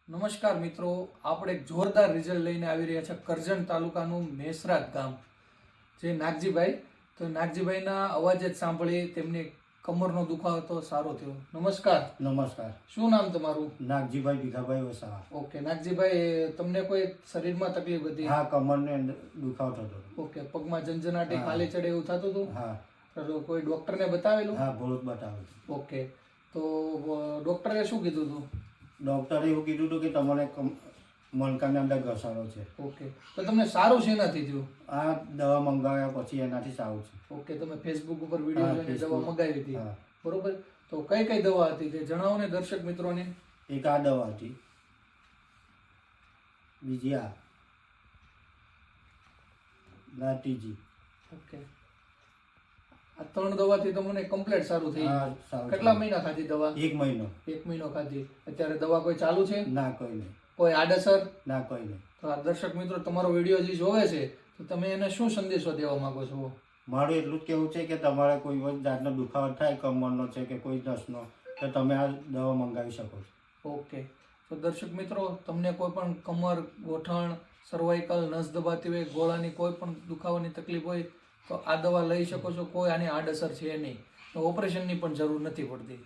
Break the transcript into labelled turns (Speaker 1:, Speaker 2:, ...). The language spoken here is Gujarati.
Speaker 1: નમસ્કાર મિત્રો, આપણે એક જોરદાર રિઝલ્ટ લઈને આવી રહ્યા છે કરજણ તાલુકાનું મેસરાત ગામ. જે નાગજીભાઈ, તો નાગજીભાઈના અવાજ જ સાંભળી તેમની કમરનો દુખાવો તો સારો થયો. નમસ્કાર.
Speaker 2: નમસ્કાર.
Speaker 1: શું નામ તમારું?
Speaker 2: નાગજીભાઈ ભીખાભાઈ વસાવા.
Speaker 1: ઓકે નાગજીભાઈ, તમને કોઈ શરીરમાં તકલીફ હતી?
Speaker 2: હા, કમરને દુખાવો થતો.
Speaker 1: ઓકે, પગમાં ઝંઝનાટી ખાલી ચડે એવું થતું હતું?
Speaker 2: હા.
Speaker 1: તો કોઈ ડોક્ટરને બતાવેલું?
Speaker 2: હા, ભૂલ બતાવેલું.
Speaker 1: ઓકે, તો ડોક્ટરે શું કીધું હતું?
Speaker 2: ડોક્ટરે એવું કીધું હતું કે તમારે મણકાની અંદર ઘસારો છે.
Speaker 1: ઓકે, તો તમને સારું છે નથી થયું?
Speaker 2: આ દવા મંગાવ્યા પછી એનાથી સારું છે.
Speaker 1: ઓકે, તમે ફેસબુક ઉપર વિડીયો જોઈને દવા મંગાવી હતી,
Speaker 2: હા.
Speaker 1: બરોબર? તો કઈ કઈ દવા હતી તે જણાવો ને દર્શક મિત્રોને.
Speaker 2: એક આ દવા હતી, બીજી આ, ત્રીજી.
Speaker 1: ઓકે, આ 3 દવાથી તમને કમ્પ્લીટ સારું થઈ
Speaker 2: હા,
Speaker 1: ગયું.
Speaker 2: સારું.
Speaker 1: કેટલા મહિના ખાધી દવા?
Speaker 2: 1 મહિનો.
Speaker 1: 1 મહિનો ખાધી. અત્યારે દવા કોઈ ચાલુ છે?
Speaker 2: ના, કોઈ નહીં.
Speaker 1: કોઈ આડઅસર?
Speaker 2: ના, કોઈ નહીં.
Speaker 1: તો આ દર્શક મિત્રો તમારો વિડીયો જે જોવે છે, તો તમે એને શું સંદેશો દેવા માંગો છો?
Speaker 2: મારું એટલું જ કહેવું છે કે તમારે કોઈ પણ જાતનો દુખાવો થાય, કમરનો છે કે કોઈ નસનો, તો તમે આ દવા મંગાવી શકો છો.
Speaker 1: ઓકે, તો દર્શક મિત્રો, તમને કોઈ પણ કમર, ગોઠણ, સર્વાઇકલ, નસ દબાતી હોય, ગોળાની કોઈ પણ દુખાવાની તકલીફ હોય તો આ દવા લઈ શકો છો. કોઈ આની આડઅસર છે નહીં, તો ઓપરેશનની પણ જરૂર નથી પડતી.